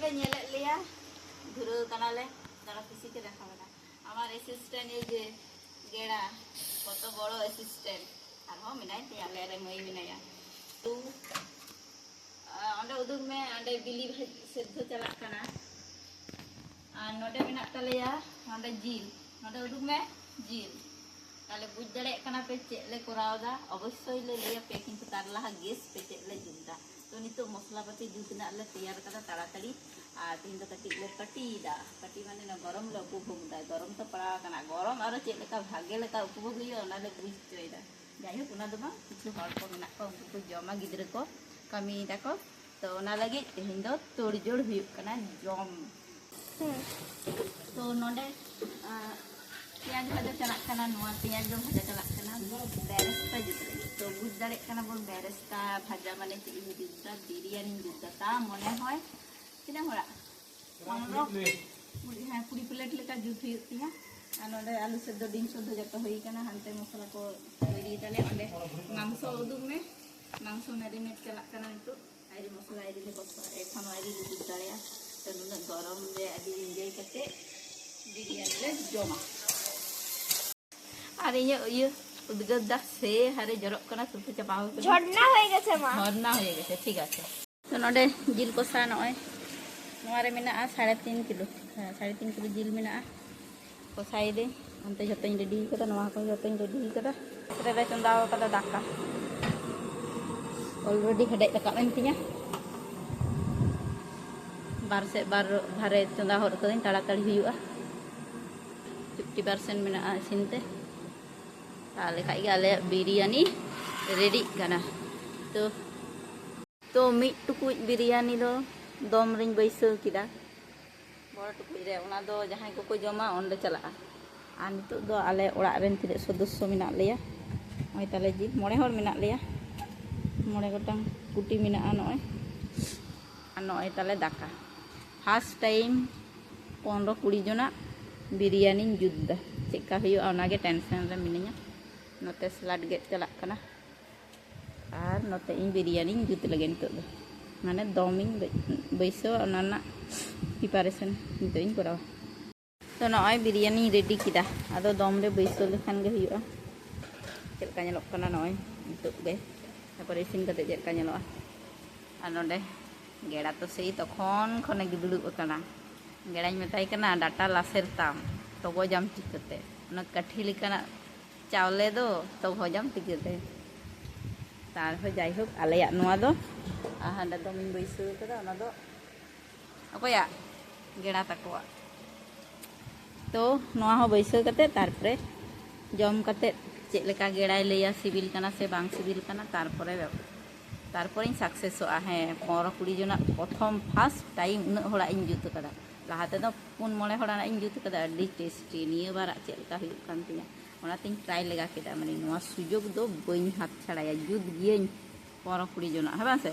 पे नेले लिया धुरो कनाले दाड़ा किसी के रखा बना हमारे असिस्टेंट ये जे गेड़ा कत बड़ो असिस्टेंट আর হো মিনাই তে আলে রে মই মিনায়া তো अंडे उदुग में अंडे बिली सेদ্ধ चला कना और नोडे मिना तलेया अंडे जील नोडे उदुग में जील ताले बुझ दड़े कना पे चेले कोरावदा अवश्य ले लिया पे किंतु तार लाहा गैस पे चेले जुदा तो नितो मसला पाती जुतना ले तैयार करा ताड़ाताड़ी और तीन तो कटी ले कटीदा कटी माने ना गरम ले उपभोग दा गरम तो पड़ा कना गरम और चेलेका भागे लेका उपभोग लियो ना ले बुझ चोइदा जाई हो कुना दमा किछु हर को मिना को उनको जमा गिद्र को कमी दाको तो ना लगे तेहिं दो तोड़जोड़ हुयुग कना जम तो नोडे पियाज भाजा चला कना नोआ पियाज दो भाजा चला कना बेरेस्ता जुतरे तो बुझ दाड़े कना बोल बेरेस्ता भाजा माने चे इन जुता बिरयानी जुता ता मने होय तिना होड़ा हाँ 20 प्लेट लेका जुत हुयुग तिया और नोडे आलू सेদ্ধ डिम सेদ্ধ जतो हुई कना हानते मसला को तैयारी ताले अंडे मांसो उदुग में मांसो मैरिनेट चला कना नितो आइरी मसला आइरी ले बस एखन आइरी जुत दाड़ेया तो नुना गरम रे आदि एंजॉय करते बिरयानी ले जमा আর ইয়ে উদ্গত দা সে হারে জরক কনা সুতে চাপা হবে ঝর্ণা হয়ে গেছে মা ঝর্ণা হয়ে গেছে ঠিক আছে তো নডে জিল কষা নয় নোয়ারে মেনা 3.5 কিলো 3.5 কিলো জিল মেনা কষাই দে অন্তে যতই রেডি করা নোয়া কো যতই রেডি করা সেটা চন্দাও করা দাকা অলরেডি হেডাই দাকা এন্তিnya bar se bar dhare chonda hor ko din taratari huyuga 50% mena sinte ताले खाई गाले बिरयानी रेडी गाना तो मिट टुकुज बिरयानी दो दम रिंग बैसो किदा बड़ टुकुज रे ओना दो जहां को जमा ओंडे चला आ नितो दो आले ओड़ा रेन तिरे सदस्य मेना लेया ओय ताले जी मोड़े हर मेना लेया मोड़े गोटांग कुटी मेना नय आ नय ताले दाका फर्स्ट टाइम 15-20 जना बिरयानी जुद्दा चेका हुयो ओनागे टेंशन रे मिनिया नोते सलाद गेट चला कना और नोते इन बिरयानी जुत लगे नितो दो माने दमिंग बैसो ओनाना प्रिपारेशन नितो इन करावा तो नय बिरयानी रेडी किदा आदो दम रे बैसो लेखान गे हुयो चेलका नेलो कना नय नितो बे तापर इसिन कते चेलका नेलोआ आ नोडे गेड़ा तो सेई तखन खने गिदुड़ुब कना गेड़ाई मेताई कना डाटा लासेर ताम तो गजाम चिकते ओना काठी लेकाना चावले दो तो भजाम चिकते तार हो जाई होक आलेया नोआ दो हांडा दो मिन बैसो कदा ओना दो अकोया गेड़ा ताकोआ तो नोआ हो बैसो कते तारपरे जम कते चेक लेका गेड़ाई लेया सिबिल कना से बांग सिबिल कना तारपरे सक्सेस है 15-20 जना प्रथम फर्स्ट टाइम उन होड़ा इन जुत कदा लाहाते दो 4-5 होड़ा इन जुत कदा अडी टेस्टी निया बार चेलका हुयुग कान तिया ओनातिन ट्राई लगा केदा माने नोआ सुजोग दो बइन हाथ छाड़ाया जुत गियेन 15-20 जना है बासे